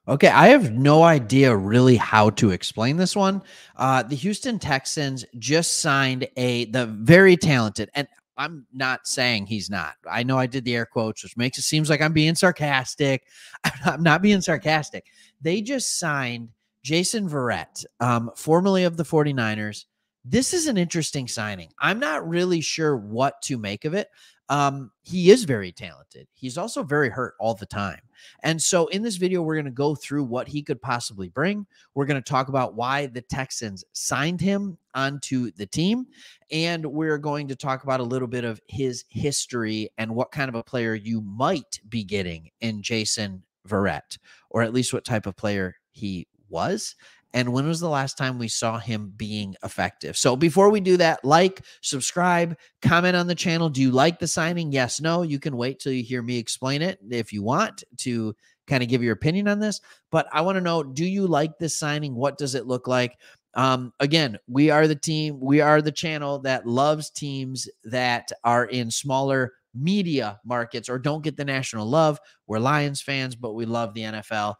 Okay, I have no idea really how to explain this one. The Houston Texans just signed the very talented, and I'm not saying he's not. I know I did the air quotes, which makes it seems like I'm being sarcastic. I'm not being sarcastic. They just signed Jason Verrett, formerly of the 49ers. This is an interesting signing. I'm not really sure what to make of it. He is very talented. He's also very hurt all the time. And so in this video, we're going to go through what he could possibly bring. We're going to talk about why the Texans signed him onto the team. And we're going to talk about a little bit of his history and what kind of a player you might be getting in Jason Verrett, or at least what type of player he was. And when was the last time we saw him being effective? So before we do that, like, subscribe, comment on the channel. Do you like the signing? Yes, no. You can wait till you hear me explain it if you want to kind of give your opinion on this. But I want to know, do you like this signing? What does it look like? Again, we are the team. We are the channel that loves teams that are in smaller media markets or don't get the national love. We're Lions fans, but we love the NFL.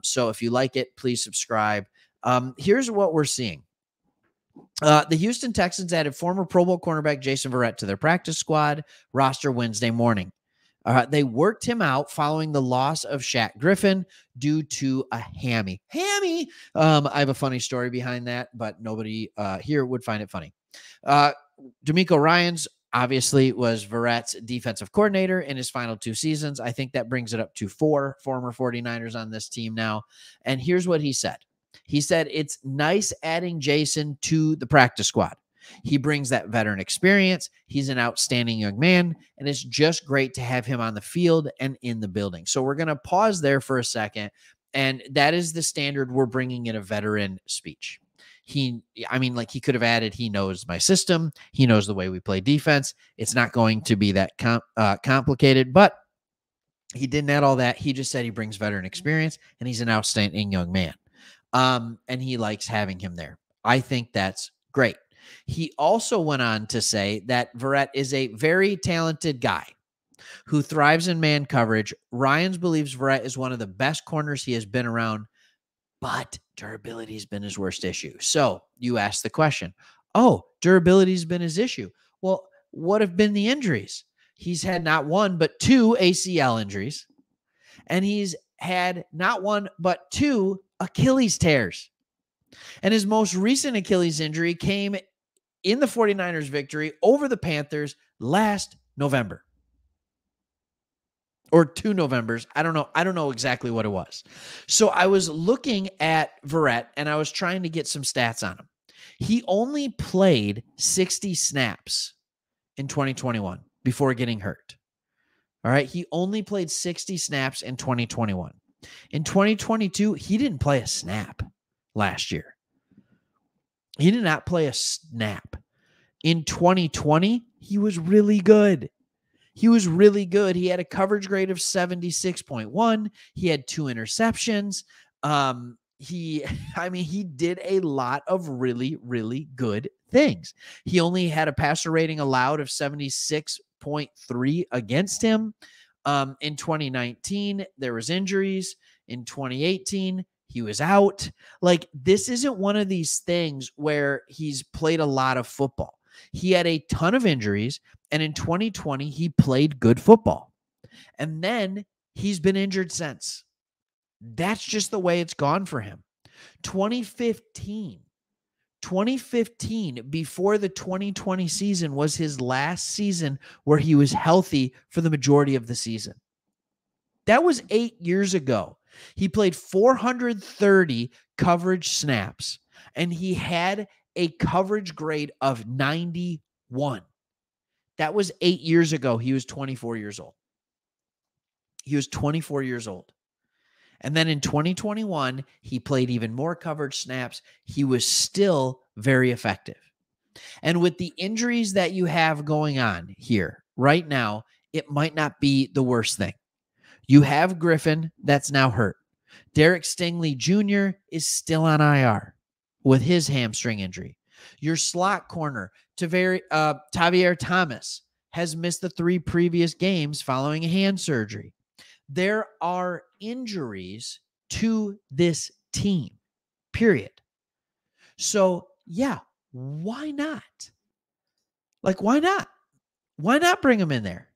So if you like it, please subscribe. Here's what we're seeing. The Houston Texans added former Pro Bowl cornerback Jason Verrett to their practice squad roster Wednesday morning. They worked him out following the loss of Shaq Griffin due to a hammy. I have a funny story behind that, but nobody here would find it funny. DeMeco Ryans obviously was Verrett's defensive coordinator in his final 2 seasons. I think that brings it up to 4 former 49ers on this team now. And here's what he said. He said, it's nice adding Jason to the practice squad. He brings that veteran experience. He's an outstanding young man, and it's just great to have him on the field and in the building. So we're going to pause there for a second, and that is the standard we're bringing in a veteran speech. He could have added, he knows my system. He knows the way we play defense. It's not going to be that complicated, but he didn't add all that. He just said he brings veteran experience, and he's an outstanding young man. And he likes having him there. I think that's great. He also went on to say that Verrett is a very talented guy who thrives in man coverage. Ryans believes Verrett is one of the best corners he has been around, but durability has been his worst issue. So you ask the question, durability has been his issue. Well, what have been the injuries? He's had not 1, but 2 ACL injuries, and he's had not 1, but 2 Achilles tears. And his most recent Achilles injury came in the 49ers victory over the Panthers last November. Or 2 Novembers. I don't know exactly what it was. So I was looking at Verrett and I was trying to get some stats on him. He only played 60 snaps in 2021 before getting hurt. All right. He only played 60 snaps in 2021. In 2022, he didn't play a snap last year. He did not play a snap. In 2020, he was really good. He was really good. He had a coverage grade of 76.1. He had 2 interceptions. He did a lot of really, really good things. He only had a passer rating allowed of 76.3 against him. In 2019, there was injuries. In 2018, he was out. Like, this isn't one of these things where he's played a lot of football. He had a ton of injuries, and in 2020, he played good football. And then he's been injured since. That's just the way it's gone for him. 2015, before the 2020 season, was his last season where he was healthy for the majority of the season. That was 8 years ago. He played 430 coverage snaps, and he had a coverage grade of 91. That was 8 years ago. He was 24 years old. And then in 2021, he played even more coverage snaps. He was still very effective. And with the injuries that you have going on here right now, it might not be the worst thing. You have Griffin that's now hurt. Derek Stingley Jr. is still on IR with his hamstring injury. Your slot corner, Tavier Thomas, has missed the 3 previous games following a hand surgery. There are injuries to this team, period. So, yeah, why not? Like, why not? Why not bring him in there?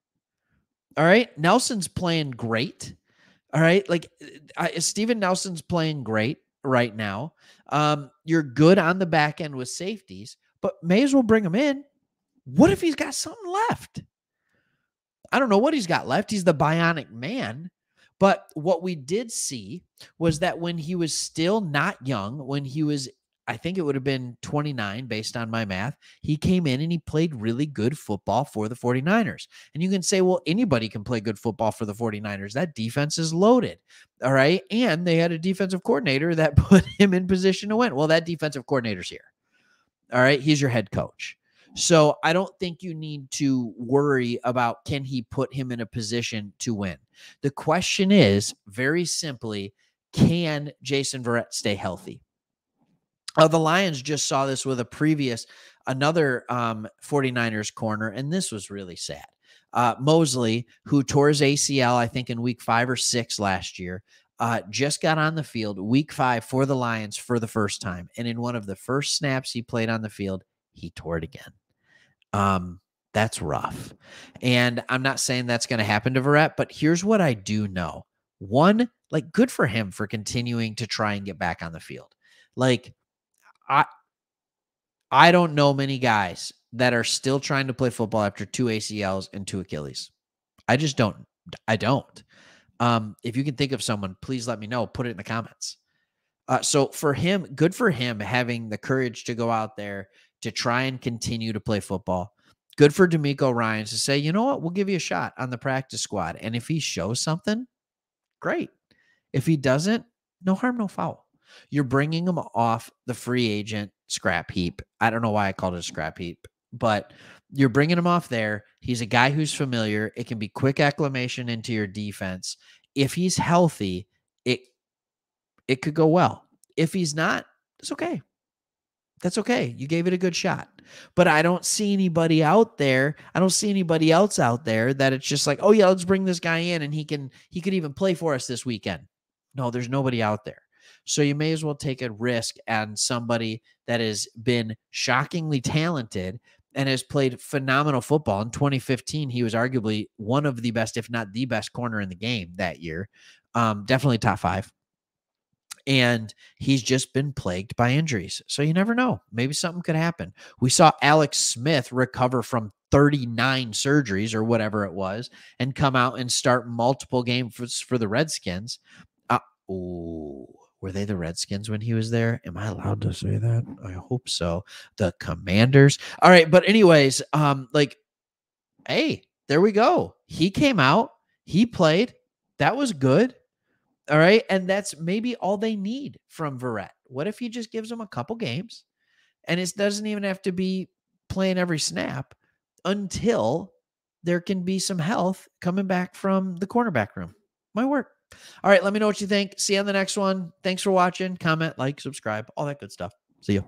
All right. Nelson's playing great. All right. Like, Steven Nelson's playing great right now. You're good on the back end with safeties, but may as well bring him in. What if he's got something left? I don't know what he's got left. He's the bionic man. But what we did see was that when he was still not young, when he was, I think it would have been 29 based on my math, he came in and he played really good football for the 49ers. And you can say, well, anybody can play good football for the 49ers. That defense is loaded. All right. And they had a defensive coordinator that put him in position to win. Well, that defensive coordinator's here. All right. He's your head coach. So I don't think you need to worry about, can he put him in a position to win? The question is very simply, can Jason Verrett stay healthy? The Lions just saw this with another 49ers corner, and this was really sad. Mosley, who tore his ACL, I think in week 5 or 6 last year, just got on the field week 5 for the Lions for the first time. And in one of the first snaps he played on the field, he tore it again. That's rough. And I'm not saying that's going to happen to Verrett, but here's what I do know. One, like, good for him for continuing to try and get back on the field. Like, I don't know many guys that are still trying to play football after 2 ACLs and 2 Achilles. I just don't. I don't. If you can think of someone, please let me know. Put it in the comments. So for him, good for him having the courage to go out there to try and continue to play football. Good for DeMeco Ryans to say, you know what, we'll give you a shot on the practice squad. And if he shows something, great. If he doesn't, no harm, no foul. You're bringing him off the free agent scrap heap. I don't know why I called it a scrap heap, but you're bringing him off there. He's a guy who's familiar. It can be quick acclimation into your defense. If he's healthy, it could go well. If he's not, it's okay. That's okay. You gave it a good shot. But I don't see anybody out there. I don't see anybody else out there that it's just like, oh yeah, let's bring this guy in and he could even play for us this weekend. No, there's nobody out there. So you may as well take a risk on somebody that has been shockingly talented and has played phenomenal football. In 2015, he was arguably one of the best, if not the best corner in the game that year. Definitely top 5. And he's just been plagued by injuries. So you never know. Maybe something could happen. We saw Alex Smith recover from 39 surgeries or whatever it was and come out and start multiple games for the Redskins. Were they the Redskins when he was there? Am I allowed to say that? I hope so. The Commanders. All right. But anyways, hey, there we go. He came out. He played. That was good. All right. And that's maybe all they need from Verrett. What if he just gives them a couple games and it doesn't even have to be playing every snap until there can be some health coming back from the cornerback room? Might work. All right. Let me know what you think. See you on the next one. Thanks for watching. Comment, like, subscribe, all that good stuff. See you.